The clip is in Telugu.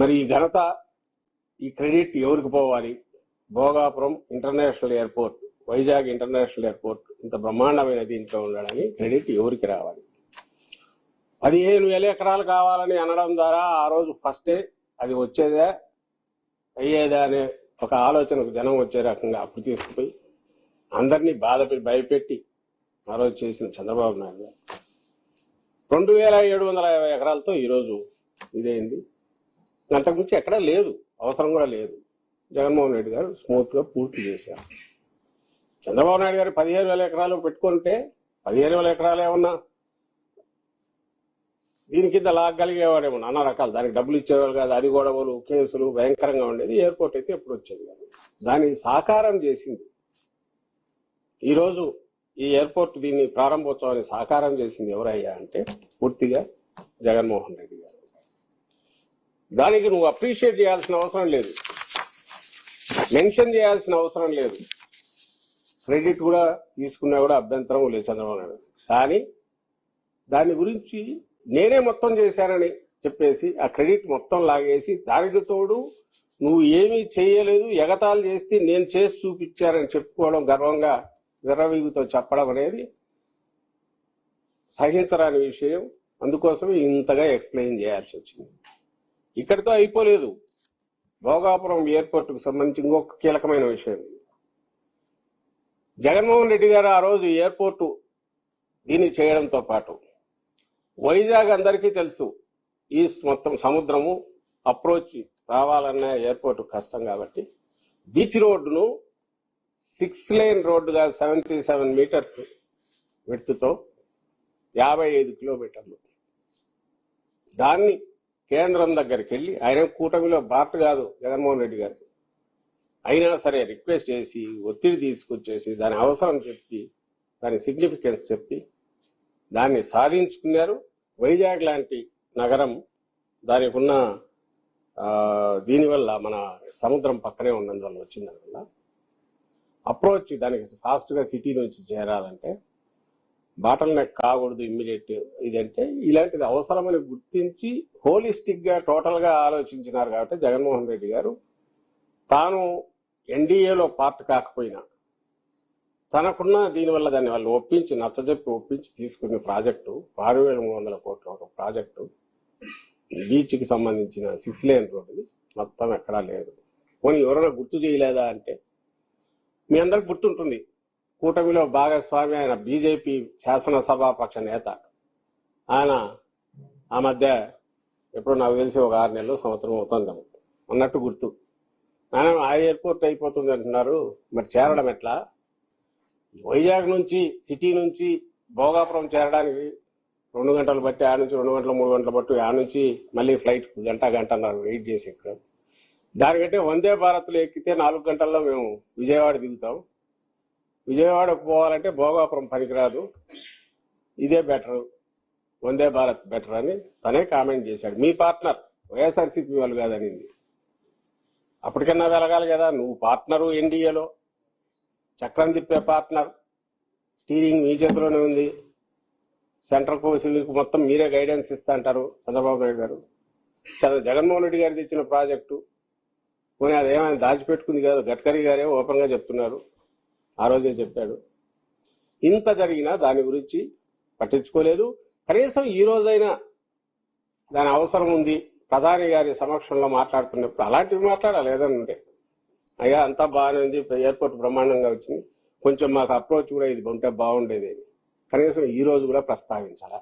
మరి ఈ ఘనత, ఈ క్రెడిట్ ఎవరికి పోవాలి? Bhogapuram international airport, Vizag international airport ఇంత బ్రహ్మాండమైన దీంట్లో ఉండడానికి క్రెడిట్ ఎవరికి రావాలి? 15,000 ఎకరాలు కావాలని అనడం ద్వారా ఆ రోజు ఫస్టే అది వచ్చేదా అయ్యేదా అనే ఒక ఆలోచనకు జనం వచ్చే రకంగా అప్పు తీసుకుపోయి అందరినీ భయపెట్టి ఆ రోజు చేసిన చంద్రబాబు నాయుడు గారు 2,750 ఎకరాలతో ఈరోజు ఇదేంది. అంతకుమించి ఎక్కడా లేదు, అవసరం కూడా లేదు. జగన్మోహన్ రెడ్డి గారు స్మూత్ గా పూర్తి చేశారు. చంద్రబాబు నాయుడు గారు 15,000 ఎకరాలు పెట్టుకుంటే 15,000 ఎకరాలు ఏమన్నా దీని కింద లాగలిగేవాడేమో నానా రకాలు, దానికి డబ్బులు ఇచ్చేవాళ్ళు కాదు, అది గొడవలు కేసులు భయంకరంగా ఉండేది. ఎయిర్పోర్ట్ అయితే ఎప్పుడు వచ్చేది కాదు. దాన్ని సాకారం చేసింది ఈరోజు ఈ ఎయిర్పోర్ట్, దీన్ని ప్రారంభోత్సవాన్ని సాకారం చేసింది ఎవరయ్యా అంటే పూర్తిగా జగన్మోహన్ రెడ్డి గారు. దానికి నువ్వు అప్రిషియేట్ చేయాల్సిన అవసరం లేదు, మెన్షన్ చేయాల్సిన అవసరం లేదు, క్రెడిట్ కూడా తీసుకున్నా కూడా అభ్యంతరం లేదు చంద్రబాబు నాయుడు. కానీ దాని గురించి నేనే మొత్తం చేశానని చెప్పేసి ఆ క్రెడిట్ మొత్తం లాగేసి దానికి తోడు నువ్వు ఏమీ చేయలేదు, ఎగతాళి చేస్తే నేను చేసి చూపించానని చెప్పుకోవడం, గర్వంగా విర్రవీగుతో చెప్పడం అనేది సహించరాని విషయం. అందుకోసం ఇంతగా ఎక్స్ప్లెయిన్ చేయాల్సి వచ్చింది. ఇక్కడితో అయిపోలేదు. భోగాపురం ఎయిర్పోర్టుకు సంబంధించి ఇంకొక కీలకమైన విషయం. జగన్మోహన్ రెడ్డి గారు ఆ రోజు ఎయిర్పోర్టు దీన్ని చేయడంతో పాటు వైజాగ్ అందరికీ తెలుసు, ఈస్ట్ మొత్తం సముద్రము అప్రోచ్ రావాలన్న ఎయిర్పోర్ట్ కష్టం కాబట్టి బీచ్ రోడ్డును 6 లేన్ రోడ్డుగా 77 మీటర్స్ విడ్త్తో 55 కిలోమీటర్లు దాన్ని కేంద్రం దగ్గరికి వెళ్ళి, ఆయన కూటమిలో భారత్ కాదు జగన్మోహన్ రెడ్డి గారు, అయినా సరే రిక్వెస్ట్ చేసి ఒత్తిడి తీసుకొచ్చేసి దాని అవసరం చెప్పి దాని సిగ్నిఫికెన్స్ చెప్పి దాన్ని సాధించుకున్నారు. వైజాగ్ లాంటి నగరం దానికి ఉన్న దీనివల్ల మన సముద్రం పక్కనే ఉన్నందువల్ల వచ్చిన దానివల్ల అప్రోచ్ దానికి ఫాస్ట్గా సిటీ నుంచి చేరాలంటే బాటల్ నెక్ కాకూడదు ఇమ్మీడియట్. ఇదంటే ఇలాంటిది అవసరమని గుర్తించి హోలిస్టిక్గా టోటల్గా ఆలోచించినారు. కాబట్టి జగన్మోహన్ రెడ్డి గారు తాను ఎన్డీఏలో పార్ట్ కాకపోయినా తనకున్న దీనివల్ల దాన్ని వాళ్ళు నచ్చజెప్పి ఒప్పించి తీసుకునే ప్రాజెక్టు 6,300 కోట్ల ఒక ప్రాజెక్టు బీచ్కి సంబంధించిన 6 లేన్ రోడ్డు మొత్తం ఎక్కడా లేదు. పోనీ ఎవరైనా గుర్తు చేయలేదా అంటే మీ అందరికి గుర్తుంటుంది, కూటమిలో భాగస్వామి ఆయన బీజేపీ శాసనసభాపక్ష నేత, ఆయన ఆ మధ్య ఎప్పుడు నాకు తెలిసి ఒక 6 నెలలు సంవత్సరం అవుతుంది అన్నట్టు గుర్తు. ఆయన ఆ ఎయిర్పోర్ట్ అయిపోతుంది అంటున్నారు, మరి చేరడం ఎట్లా? వైజాగ్ నుంచి సిటీ నుంచి భోగాపురం చేరడానికి 2 గంటలు బట్టి, ఆ నుంచి 2 గంటలు 3 గంటలు బట్టి, ఆ నుంచి మళ్ళీ ఫ్లైట్ గంటన్నర వెయిట్ చేసి ఎక్కాం. దానికంటే వందే భారత్లో ఎక్కితే 4 గంటల్లో మేము విజయవాడ దిగుతాం. విజయవాడకు పోవాలంటే భోగాపురం పనికిరాదు, ఇదే బెటర్, వందే భారత్ బెటర్ అని తనే కామెంట్ చేశాడు. మీ పార్ట్నర్ వైఎస్ఆర్సీపీ వాళ్ళు కాదనింది. అప్పటికన్నా వెలగాలి కదా, నువ్వు పార్ట్నరు ఎన్డీఏలో, చక్రం తిప్పే పార్ట్నర్, స్టీరింగ్ మీ చేతిలోనే ఉంది, సెంట్రల్ కౌన్సిల్కి మొత్తం మీరే గైడెన్స్ ఇస్తా అంటారు చంద్రబాబు నాయుడు గారు. జగన్మోహన్ రెడ్డి గారు తెచ్చిన ప్రాజెక్టు పోనీ అదేమైనా దాచిపెట్టుకుంది కాదు, గడ్కరీ గారే ఓపెన్గా చెప్తున్నారు, ఆ రోజే చెప్పాడు. ఇంత జరిగినా దాని గురించి పట్టించుకోలేదు. కనీసం ఈ రోజైనా దాని అవసరం ఉంది, ప్రధాని గారి సమక్షంలో మాట్లాడుతున్నప్పుడు అలాంటివి మాట్లాడాలి. ఏదన్నా అయ్యా అంతా బాగానే ఉంది, ఎయిర్పోర్ట్ బ్రహ్మాండంగా వచ్చింది, కొంచెం మాకు అప్రోచ్ కూడా ఇది ఉంటే బాగుండేది, కనీసం ఈ రోజు కూడా ప్రస్తావించాలా?